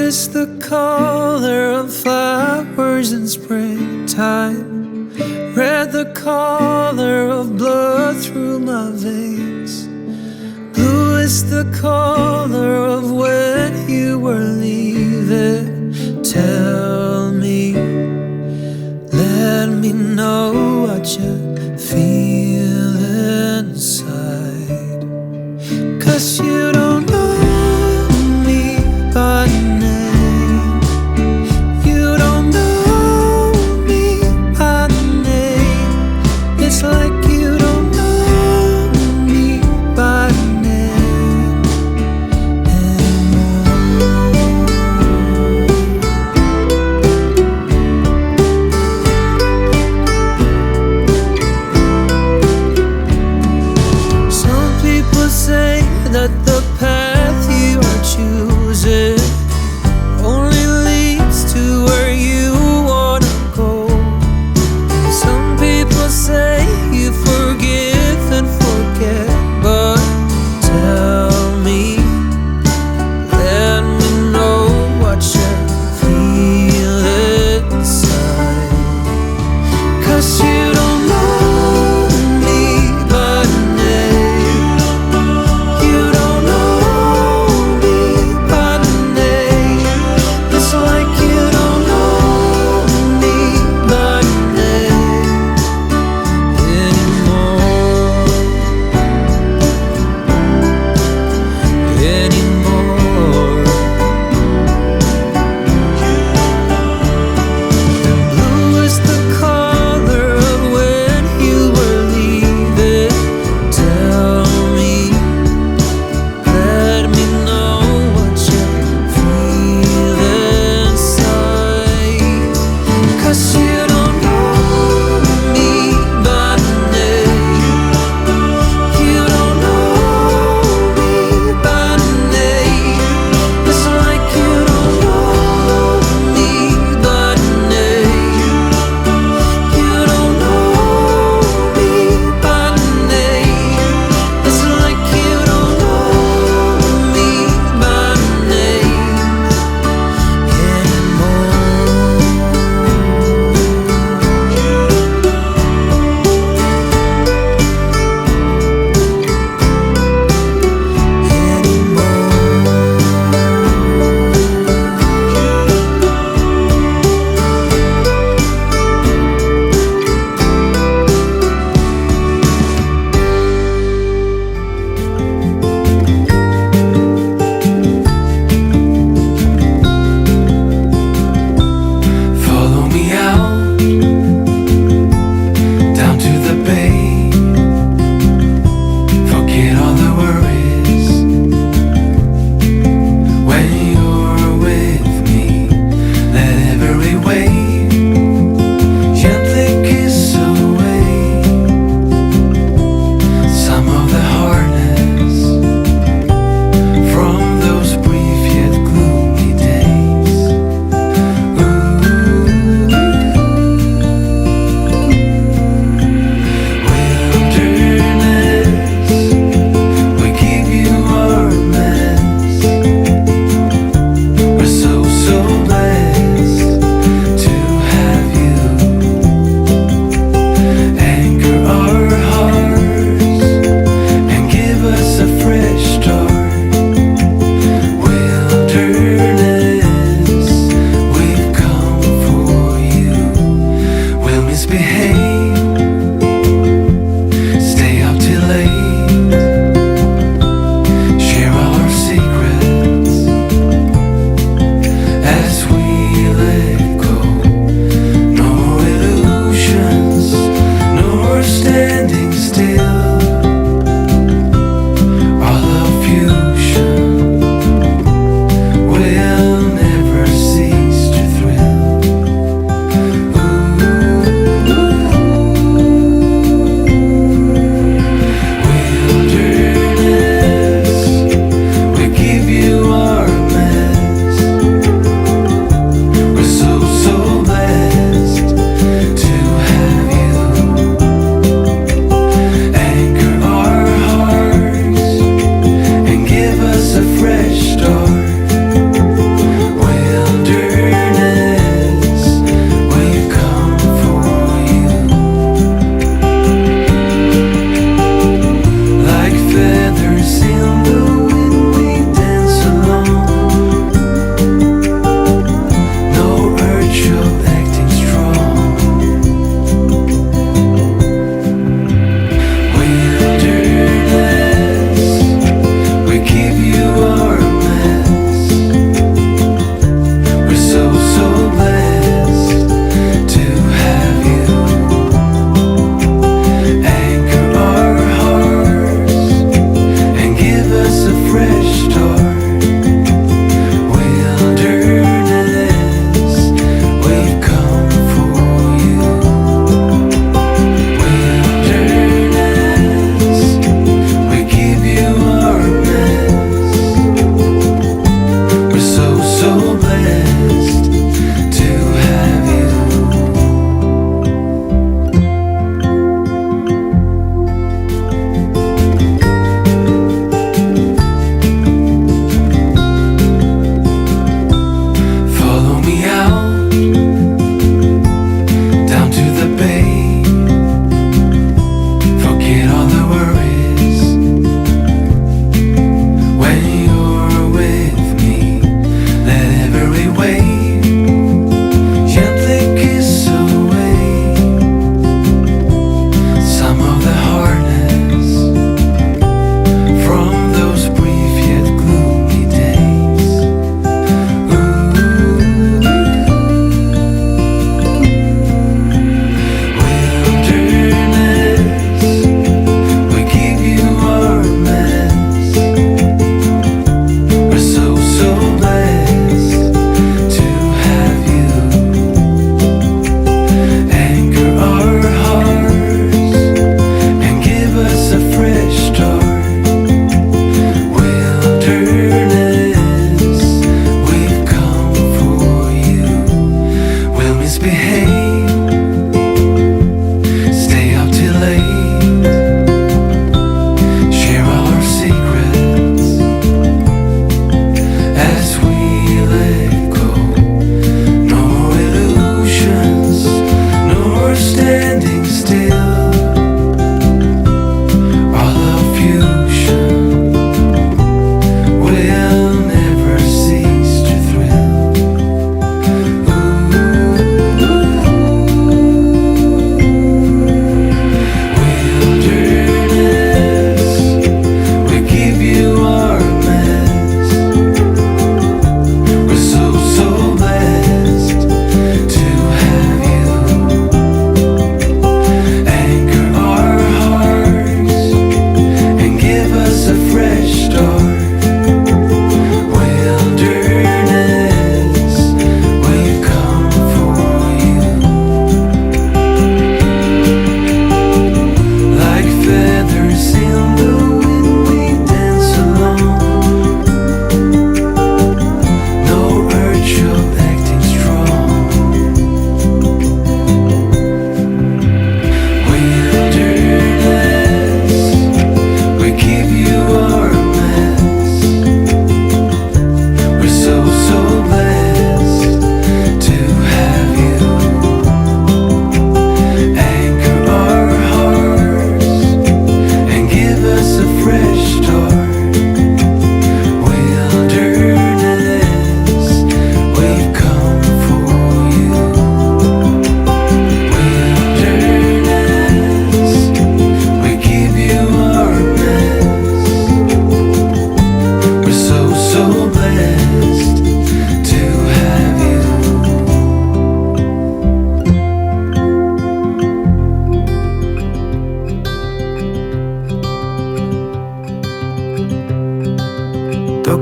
is the color of flowers in springtime. Red, the color of blood through my veins. Blue is the color of when you were leaving. Tell me, let me know what you feel inside. 'Cause you don't know me by name. You don't know me by name. It's like you don't know me by name anymore.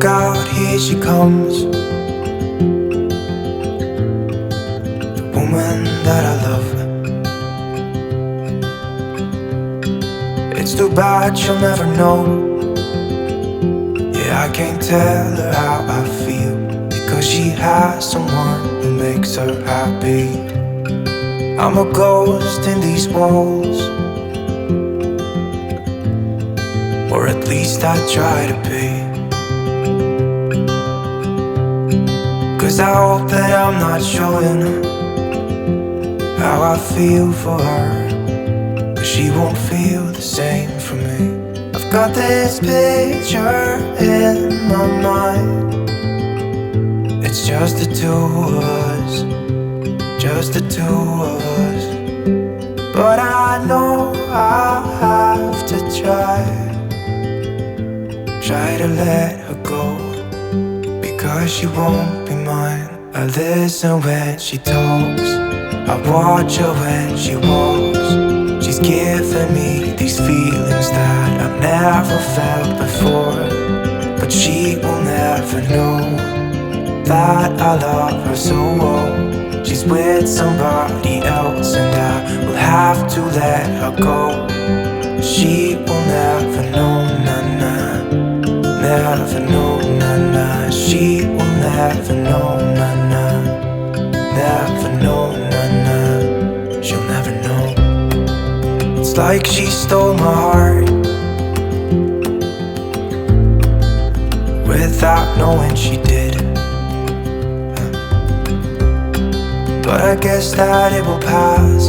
Look out, here she comes, the woman that I love. It's too bad she'll never know. Yeah, I can't tell her how I feel, because she has someone who makes her happy. I'm a ghost in these walls, or at least I try to be. 'Cause I hope that I'm not showing how I feel for her, but she won't feel the same for me. I've got this picture in my mind. It's just the two of us, just the two of us. But I know I have to try to let her go, because she won't be mine. I listen when she talks, I watch her when she walks. She's giving me these feelings that I've never felt before, but she will never know that I love her so well. She's with somebody else and I will have to let her go. She will never know, nah-nah, never know, nah-nah. She will never know, nah-nah, never know, nah-nah. She'll never know. It's like she stole my heart without knowing she did. But I guess that it will pass.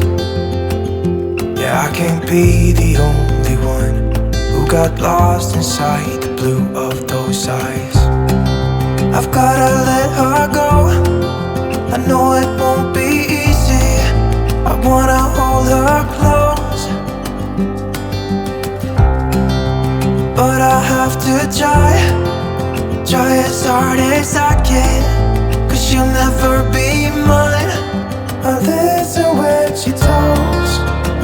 Yeah, I can't be the only one who got lost inside the blue of those eyes. I've gotta let her go, I know it won't be easy. I wanna hold her close, but I have to try as hard as I can, 'cause she'll never be mine. I listen when she talks,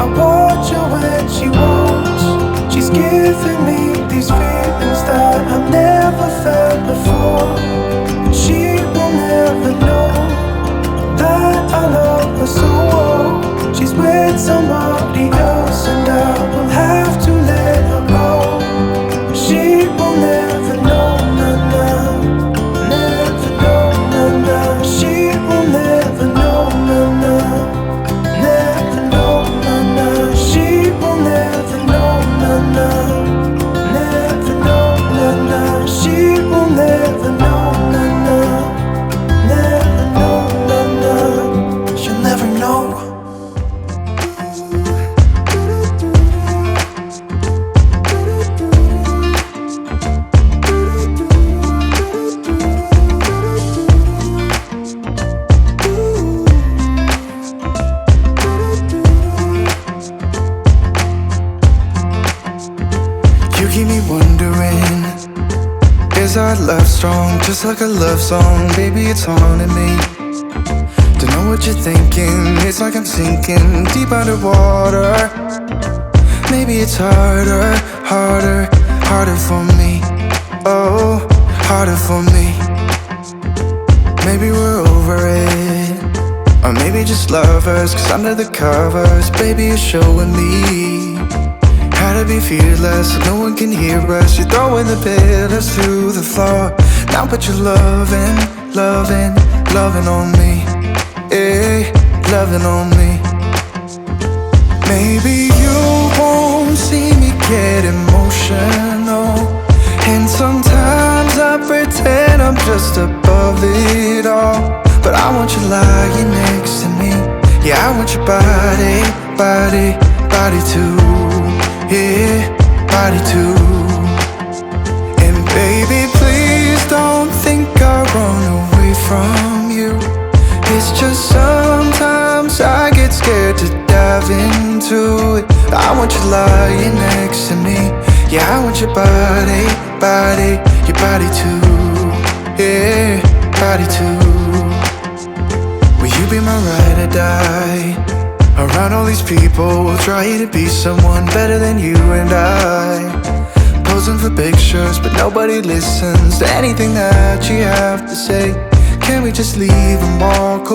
I watch her when she walks. She's giving me these feelings that I've never felt before. She will never know that I love her so well. She's with somebody else and I will have to let her go. She will never know, nah-nah, never know, nah-nah. She will never know, nah-nah, never know, nah-nah. She will never know, nah-nah, never know, nah-nah. She will never know, nah-nah, never know, nah-nah. She'll never know. You keep me wondering, is our love strong? Just like a love song, baby, it's haunting me. Don't know what you're thinking, it's like I'm sinking deep underwater. Maybe it's harder for me. Oh, harder for me. Maybe we're over it, or maybe just lovers, 'cause under the covers, baby, you're showing me how to be fearless so no one can hear us. You're throwing the pillars to the floor. Now put your loving on me. Eh, loving on me. Maybe you won't see me get emotional, and sometimes I pretend I'm just above it all. But I want you lying next to me. Yeah, I want your body too. Yeah, body too. And baby, please don't think I run away from you. It's just sometimes I get scared to dive into it. I want you lying next to me. Yeah, I want your body too. Yeah, body too. Will you be my ride or die? Around all these people, trying to be someone better than you and I. posing for pictures, but nobody listens to anything that you have to say. Can we just leave and walk